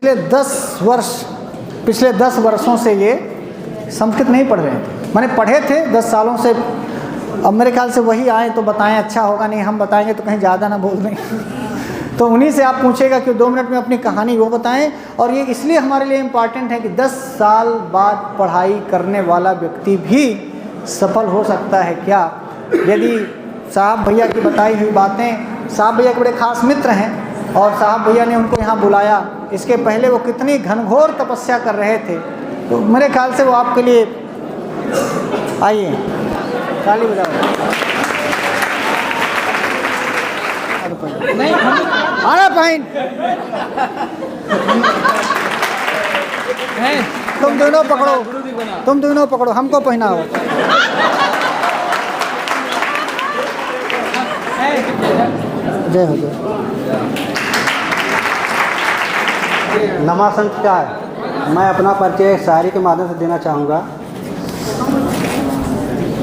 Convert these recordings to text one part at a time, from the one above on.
पिछले 10 वर्षों से ये संस्कृत नहीं पढ़ रहे थे। मैंने पढ़े थे 10 सालों से। अब मेरे ख्याल से वही आए तो बताएं, अच्छा होगा, नहीं हम बताएंगे तो कहीं ज़्यादा ना बोल दें। तो उन्हीं से आप पूछेगा कि 2 मिनट में अपनी कहानी वो बताएं। और ये इसलिए हमारे लिए इम्पॉर्टेंट है कि 10 साल बाद पढ़ाई करने वाला व्यक्ति भी सफल हो सकता है क्या, यदि साहब भैया की बताई हुई बातें, साहब भैया के बड़े खास मित्र हैं और साहब भैया ने उनको यहाँ बुलाया। इसके पहले वो कितनी घनघोर तपस्या कर रहे थे, तो मेरे ख्याल से वो आपके लिए, आइए ताली बजाओ। नहीं अरे बहन तुम दोनों पकड़ो, हमको पहनाओ। जय हो जय। नमस्कार, मैं अपना परिचय शायरी के माध्यम से देना चाहूँगा।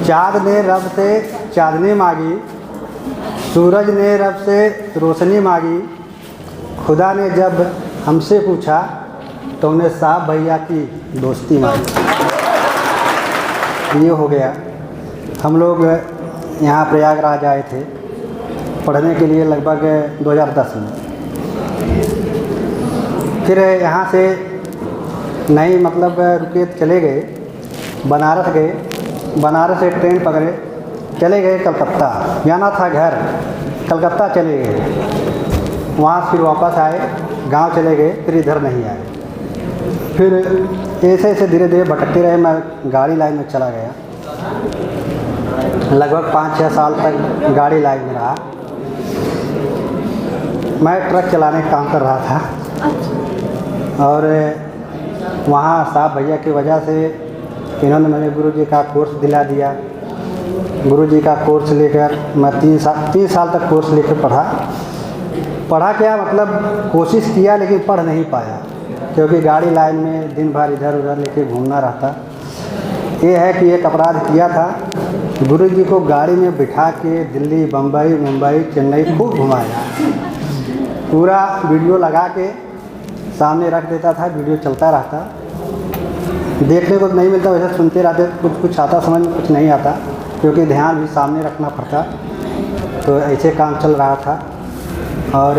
चाँद ने रब से चाँदनी मांगी, सूरज ने रब से रोशनी मांगी, खुदा ने जब हमसे पूछा तो उन्हें साहब भैया की दोस्ती मांगी। ये हो गया। हम लोग यहाँ प्रयागराज आए थे पढ़ने के लिए लगभग 2010 में। फिर यहाँ से नहीं मतलब रुके चले गए, बनारस गए, बनारस से ट्रेन पकड़े चले गए कलकत्ता, जाना था घर, कलकत्ता चले गए। वहाँ फिर वापस आए, गांव चले गए, फिर इधर नहीं आए। फिर ऐसे ऐसे धीरे धीरे भटकते रहे। मैं गाड़ी लाइन में चला गया, लगभग 5-6 साल तक गाड़ी लाइन में रहा। मैं ट्रक चलाने का काम कर रहा था और वहाँ साहब भैया की वजह से इन्होंने मुझे गुरुजी का कोर्स दिला दिया। गुरुजी का कोर्स लेकर मैं 3 साल तक कोर्स लेकर पढ़ा क्या मतलब कोशिश किया, लेकिन पढ़ नहीं पाया क्योंकि गाड़ी लाइन में दिन भर इधर उधर लेके घूमना रहता। ये है कि एक अपराध किया था, गुरुजी को गाड़ी में बिठा के दिल्ली, बम्बई, मुंबई, चेन्नई खूब घुमाया। पूरा वीडियो लगा के सामने रख देता था, वीडियो चलता रहता। देखने को नहीं मिलता, वैसे सुनते रहते, कुछ आता समझ में कुछ नहीं आता क्योंकि ध्यान भी सामने रखना पड़ता। तो ऐसे काम चल रहा था। और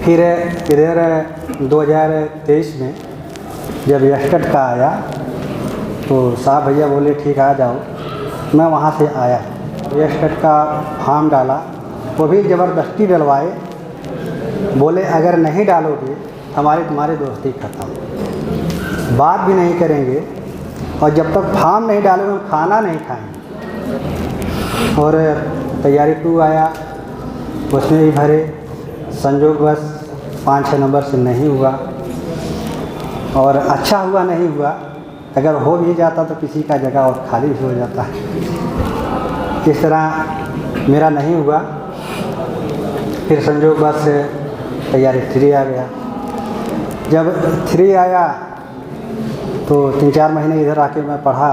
फिर इधर 2023 में जब यस्टर्ड का आया तो साहब भैया बोले ठीक आ जाओ। मैं वहाँ से आया, यस्टर्ड का फॉर्म डाला, वो भी ज़बरदस्ती डलवाए। बोले अगर नहीं डालोगे तुम्हारी दोस्ती ख़त्म, बात भी नहीं करेंगे और जब तक फॉर्म नहीं डालोगे हम खाना नहीं खाएंगे। और तैयारी 2 आया, उसमें भी भरे, संजोग बस 5-6 नंबर से नहीं हुआ। और अच्छा हुआ नहीं हुआ, अगर हो भी जाता तो किसी का जगह और खाली भी हो जाता है। इस तरह मेरा नहीं हुआ। फिर संजोग बस तैयारी 3 आ गया। जब 3 आया तो 3-4 महीने इधर आके मैं पढ़ा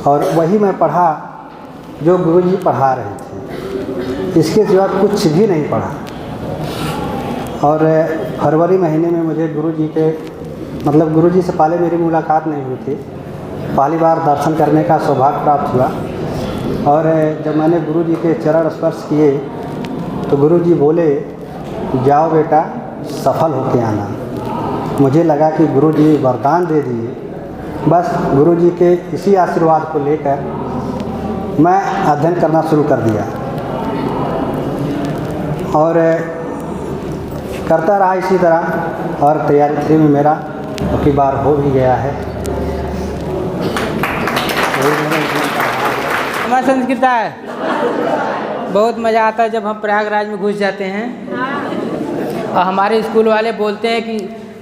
और वही मैं पढ़ा जो गुरुजी पढ़ा रहे थे, इसके सिवा कुछ भी नहीं पढ़ा। और फरवरी महीने में मुझे गुरुजी के मतलब गुरुजी से पहले मेरी मुलाकात नहीं हुई थी, पहली बार दर्शन करने का सौभाग्य प्राप्त हुआ। और जब मैंने गुरुजी के चरण स्पर्श किए तो गुरुजी बोले जाओ बेटा सफल होके आना। मुझे लगा कि गुरुजी वरदान दे दिए। बस गुरुजी के इसी आशीर्वाद को लेकर मैं अध्ययन करना शुरू कर दिया और करता रहा इसी तरह। और तैयारी 3 में मेरा की बार हो भी गया है। हमारा संस्कृत है, बहुत मज़ा आता है जब हम प्रयागराज में घुस जाते हैं और हमारे स्कूल वाले बोलते हैं कि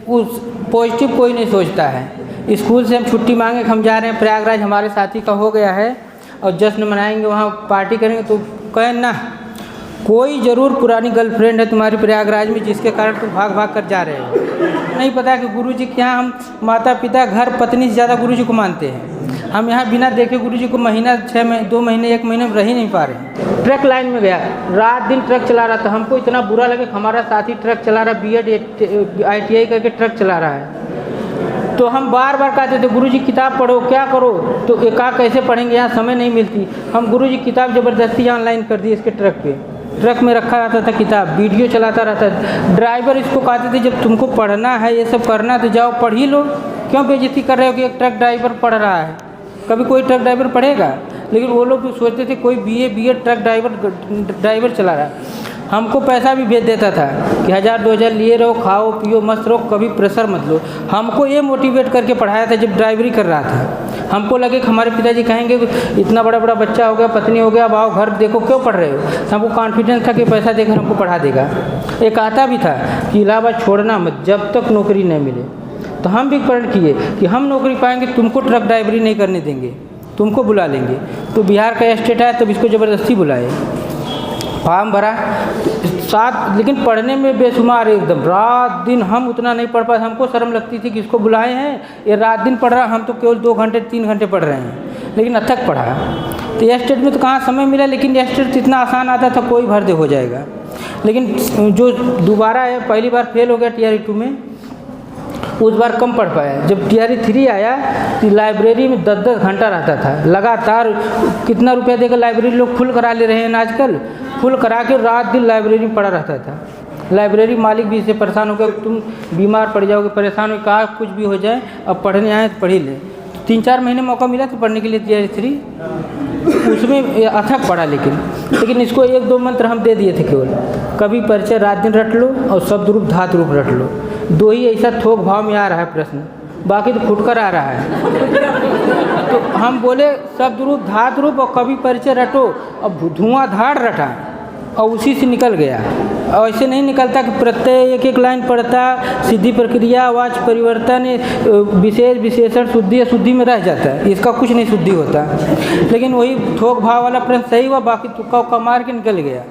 उस पॉजिटिव कोई नहीं सोचता है। स्कूल से हम छुट्टी मांगे कि हम जा रहे हैं प्रयागराज, हमारे साथी का हो गया है और जश्न मनाएंगे, वहाँ पार्टी करेंगे। तो कहें ना, कोई ज़रूर पुरानी गर्लफ्रेंड है तुम्हारी प्रयागराज में जिसके कारण तुम भाग भाग कर जा रहे हो। नहीं पता कि गुरुजी के यहाँ हम माता पिता घर पत्नी से ज़्यादा गुरुजी को मानते हैं। हम यहाँ बिना देखे गुरुजी को महीना 2 महीने 1 महीने में रह ही नहीं पा रहे। ट्रक लाइन में गया, रात दिन ट्रक चला रहा था। हमको इतना बुरा लगे कि हमारा साथी ट्रक चला रहा, बीएड ITI करके ट्रक चला रहा है। तो हम बार बार कहते थे गुरुजी किताब पढ़ो, क्या करो, तो एक कैसे पढ़ेंगे, यहाँ समय नहीं मिलती। हम गुरुजी किताब ज़बरदस्ती ऑनलाइन कर दी इसके ट्रक पे, ट्रक में रखा रहता था किताब, वीडियो चलाता रहता था। ड्राइवर इसको कहते थे जब तुमको पढ़ना है, ये सब करना है तो जाओ पढ़ ही लो, क्यों बेइज्जती कर रहे हो कि एक ट्रक ड्राइवर पढ़ रहा है। कभी कोई ट्रक ड्राइवर पढ़ेगा? लेकिन वो लोग भी सोचते थे कोई BA ट्रक ड्राइवर चला रहा है। हमको पैसा भी भेज देता था कि 1000-2000 लिए रहो, खाओ पियो मस्त रहो, कभी प्रेशर मत लो। हमको ये मोटिवेट करके पढ़ाया था जब ड्राइवरी कर रहा था। हमको लगे कि हमारे पिताजी कहेंगे इतना बड़ा बड़ा बच्चा हो गया, पत्नी हो गया, अब आओ घर देखो क्यों पढ़ रहे हो। हमको कॉन्फिडेंस था कि पैसा देकर हमको पढ़ा देगा। एक आता भी था कि इलाहाबाद छोड़ना मत जब तक नौकरी नहीं मिले। तो हम भी प्रण किए कि हम नौकरी पाएंगे, तुमको ट्रक ड्राइवरी नहीं करने देंगे, तुमको बुला लेंगे। तो बिहार का स्टेट है, तब इसको ज़बरदस्ती बुलाए, फॉर्म भरा साथ, लेकिन पढ़ने में बेशुमार एकदम, रात दिन हम उतना नहीं पढ़ पाए। हमको शर्म लगती थी कि इसको बुलाए हैं, ये रात दिन पढ़ रहा, हम तो केवल 2 घंटे 3 घंटे पढ़ रहे हैं, लेकिन अथक पढ़ा। तो ये स्टेट में तो कहाँ समय मिला, लेकिन ये स्टेट इतना आसान आता था, कोई भर दे हो जाएगा। लेकिन जो दोबारा है, पहली बार फेल हो गया TRE 2 में, उस बार कम पढ़ पाया। जब TRE 3 आया तो लाइब्रेरी में 10-10 घंटा रहता था लगातार। कितना रुपया देकर लाइब्रेरी लोग फुल करा ले रहे हैं आजकल, फुल करा के रात दिन लाइब्रेरी में पढ़ा रहता था। लाइब्रेरी मालिक भी इससे परेशान हो गया, तुम बीमार पड़ जाओगे, परेशान हो, कहा कुछ भी हो जाए, अब पढ़ने आए तो पढ़ ही ले। 3-4 महीने मौका मिला तो पढ़ने के लिए TRE 3, उसमें अथक पढ़ा। लेकिन इसको 1-2 मंत्र हम दे दिए थे केवल, कभी परिचय रात दिन रट लो और शब्द रूप धातु रूप रट लो। 2 ही ऐसा थोक भाव में आ रहा है प्रश्न, बाकी तो फुटकर आ रहा है। तो हम बोले शब्द रूप धातु रूप और कभी परिचय रटो, अब धुआंधार रटा और उसी से निकल गया। और ऐसे नहीं निकलता कि प्रत्यय एक लाइन पढ़ता, सिद्धि प्रक्रिया वाच परिवर्तन विशेष विशेषण शुद्धि अशुद्धि में रह जाता है, इसका कुछ नहीं शुद्धि होता। लेकिन वही थोक भाव वाला प्रश्न सही हुआ, बाकी तुक्का उक्का मार के निकल गया।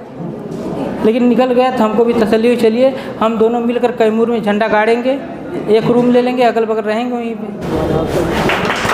लेकिन निकल गया तो हमको भी तसल्ली हुई, चलिए हम दोनों मिलकर कैमूर में झंडा गाड़ेंगे, एक रूम ले लेंगे, अगल बगल रहेंगे वहीं पे।